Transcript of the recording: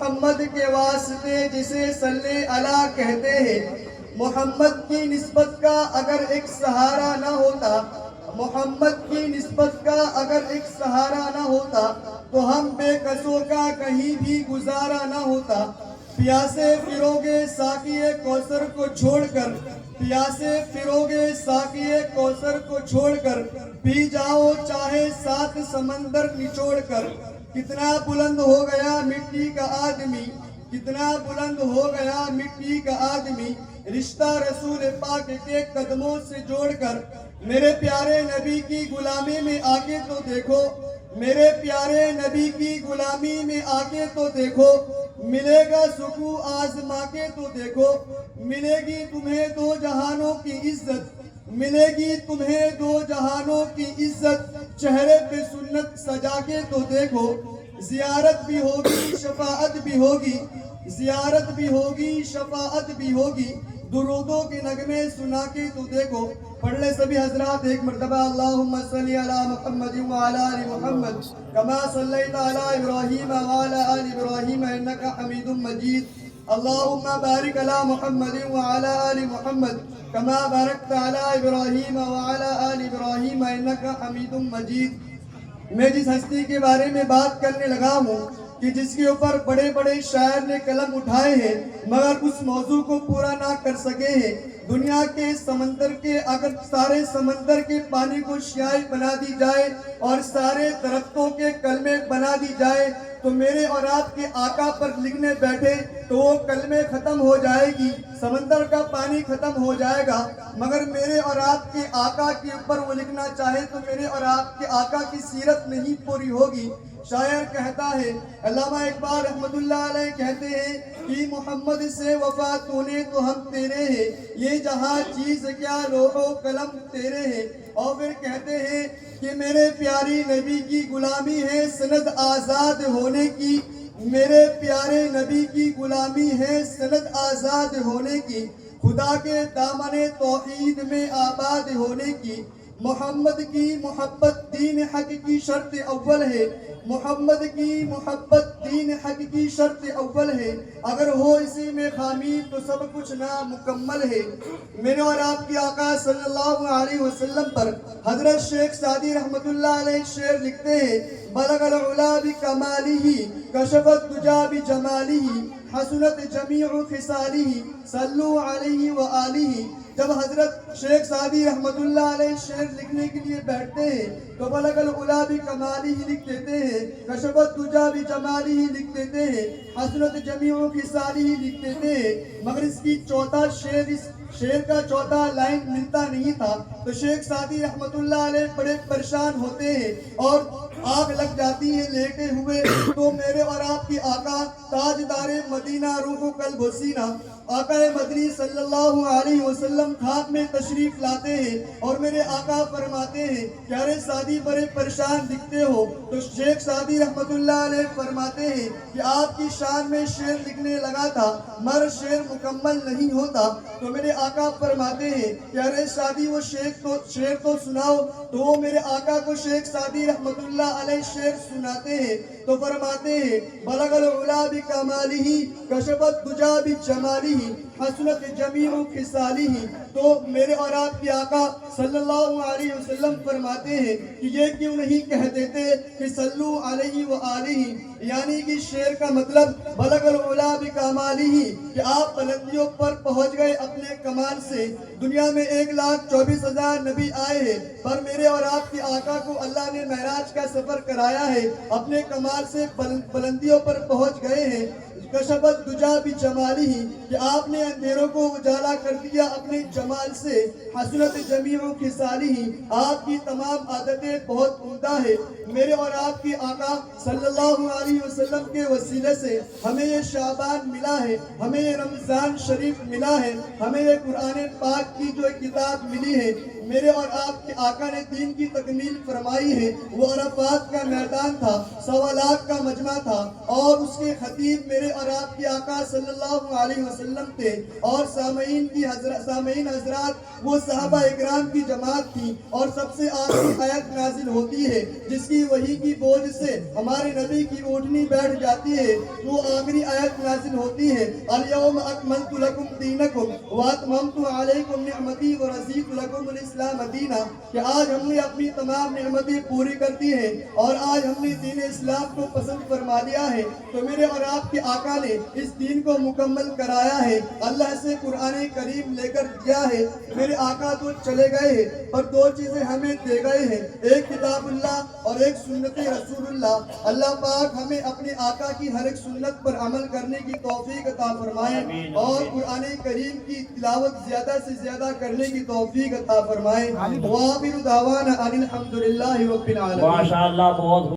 محمد کے واسطے جسے صلی اللہ کہتے ہیں، محمد کی نسبت کا اگر ایک سہارا نہ ہوتا، محمد کی نسبت کا اگر ایک سہارا نہ ہوتا تو ہم بے کسوں کا کہیں بھی گزارا نہ ہوتا۔ پیاسے فروغے ساقی کوثر کو چھوڑ کر، پیاسے فروغے ساقی کوثر کو چھوڑ کر، پی جاؤ چاہے 7 سمندر نچوڑ کر۔ کتنا بلند ہو گیا مٹی کا آدمی، کتنا بلند ہو گیا مٹی کا آدمی، رشتہ رسول پاک کے قدموں سے جوڑ کر۔ میرے پیارے نبی کی غلامی میں آگے تو دیکھو، میرے پیارے نبی کی غلامی میں آگے تو دیکھو، ملے گا سکون آزما کے تو دیکھو، ملے گی تمہیں 2 جہانوں کی عزت، ملے گی تمہیں 2 جہانوں کی عزت، چہرے پہ سنت سجا کے تو دیکھو۔ زیارت بھی ہوگی شفاعت بھی ہوگی، زیارت بھی ہوگی شفاعت بھی ہوگی، درودوں کے نغمے سنا کے تو دیکھو۔ پڑھ لے سبھی حضرات ایک مرتبہ، اللہم صلی علی محمد وعلی آل محمد کما صلیت علی ابراہیم وعلی آل ابراہیم انکا حمید مجید، اللہم بارک علی محمد وعلی آل محمد کما بارکت علی ابراہیم وعلی آل ابراہیم انکا حمید مجید۔ میں جس ہستی کے بارے میں بات کرنے لگا ہوں کہ جس کے اوپر بڑے بڑے شاعر نے قلم اٹھائے ہیں مگر اس موضوع کو پورا نہ کر سکے ہیں، دنیا کے سمندر کے اگر سارے سمندر کے پانی کو شیائی بنا دی جائے اور سارے درختوں کے کلمے بنا دی جائے تو میرے اور آپ کے آقا پر لکھنے بیٹھے تو وہ کلمے ختم ہو جائے گی، سمندر کا پانی ختم ہو جائے گا، مگر میرے اور آپ کے آقا کے اوپر وہ لکھنا چاہے تو میرے اور آپ کے آقا کی سیرت نہیں پوری ہوگی۔ شاعر کہتا ہے، علامہ اقبال رحمت اللہ علیہ کہتے ہیں کہ محمد سے وفا تو نے تو ہم تیرے ہیں، یہ جہاں چیز کیا لوح و قلم تیرے ہیں۔ اور پھر کہتے ہیں کہ میرے پیاری نبی کی غلامی ہے سند آزاد ہونے کی، میرے پیارے نبی کی غلامی ہے سند آزاد ہونے کی، خدا کے دامن توحید میں آباد ہونے کی۔ محمد کی محبت دین حق کی شرط اول ہے، محمد کی محبت دین حق کی شرط اول ہے، اگر ہو اسی میں خامی تو سب کچھ نامکمل ہے۔ میرے اور آپ کی آقا صلی اللہ علیہ وسلم پر حضرت شیخ سعدی رحمت اللہ علیہ شعر لکھتے ہیں، بلغ العلا بکمالہ کشف الدجا بجمالہ حسنت جمیع خصالہ صلو علیہ وآلہ۔ جب حضرت شیخ سعدی رحمت اللہ علیہ شعر لکھنے کے لیے بیٹھتے ہیں تو بلغ العلا بکمالہ لکھ دیتے ہیں، کشف الدجا بجمالہ لکھ دیتے ہیں، حسنت جمیع خصالہ لکھ دیتے ہیں، مگر اس کی چوتھا شعر کا چوتھا لائن ملتا نہیں تھا تو شیخ سعدی رحمت اللہ علیہ بڑے پریشان ہوتے ہیں اور آگ لگ جاتی ہے لیٹے ہوئے۔ تو میرے اور آپ کی آقا تاجدار مدینہ روح و قلب و سینہ آقا مدنی صلی اللہ علیہ وسلم خاک میں تشریف لاتے ہیں اور میرے آقا فرماتے ہیں کہ ارے سعدی بڑے پریشان دکھتے ہو، تو شیخ سعدی رحمت اللہ علیہ فرماتے ہیں کہ آپ کی شان میں شعر لکھنے لگا تھا مگر شعر مکمل نہیں ہوتا، تو میرے آقا فرماتے ہیں کہ ارے سعدی وہ شعر تو سناؤ، تو وہ میرے آقا کو شیخ سعدی رحمت اللہ علیہ شعر سناتے ہیں تو فرماتے ہیں، بلغ العلا بکمالہ کشف الدجا بجمالہ حسنت جمیع خصالہ۔ تو میرے اور آپ کی آقا صلی اللہ علیہ وسلم فرماتے ہیں کہ یہ کیوں نہیں کہہ دیتے کہ صلو علیہ وآلہ، یعنی کہ شعر کا مطلب بلغ العلا بکمالہ کہ آپ بلندیوں پر پہنچ گئے اپنے کمال سے۔ دنیا میں 1,24,000 نبی آئے ہیں پر میرے اور آپ کی آقا کو اللہ نے معراج کا سفر کرایا ہے، اپنے کمال سے بلندیوں پر پہنچ گئے ہیں۔ کشف الدجا بجمالہ کہ آپ نے اندھیروں کو اجالا کر دیا اپنے جمال سے، حسنت جمیع خصالہ آپ کی تمام عادتیں بہت عمدہ ہے۔ میرے اور آپ کی آقا صلی اللہ علیہ وسلم کے وسیلے سے ہمیں یہ شعبان ملا ہے، ہمیں یہ رمضان شریف ملا ہے، ہمیں یہ قرآن پاک کی جو کتاب ملی ہے۔ میرے اور آپ کے آقا نے دین کی تکمیل فرمائی ہے وہ عرفات کا میدان تھا، 1.25 لاکھ کا مجمع تھا، اور اس کے خطیب میرے اور آپ کے آقا صلی اللہ علیہ وسلم تھے، اور سامعین حضرات وہ صحابہ اکرام کی جماعت تھی، اور سب سے آخری آیت نازل ہوتی ہے جس کی وحی کی بوجھ سے ہمارے نبی کی اونٹنی بیٹھ جاتی ہے، وہ آخری آیت نازل ہوتی ہے الیوم اکملت لکم دینکم واتممت علیکم نعمتی ورضیت لکم الاسلام دینا، کہ آج ہم نے اپنی تمام نعمتیں پوری کر دی ہیں اور آج ہم نے دین اسلام کو پسند فرما لیا ہے۔ تو میرے اور آپ کے آقا نے اس دین کو مکمل کرایا ہے، اللہ سے قرآن کریم لے کر دیا ہے۔ میرے آقا تو چلے گئے ہیں پر 2 چیزیں ہمیں دے گئے ہیں، ایک کتاب اللہ اور ایک سنت رسول اللہ۔ اللہ پاک ہمیں اپنے آقا کی ہر ایک سنت پر عمل کرنے کی توفیق عطا فرمائے اور قرآن کریم کی تلاوت زیادہ سے زیادہ کرنے کی توفیق عطا فرمائے۔ وآخر دعوانا ان الحمدللہ رب العالمین۔ ماشاءاللہ، بہت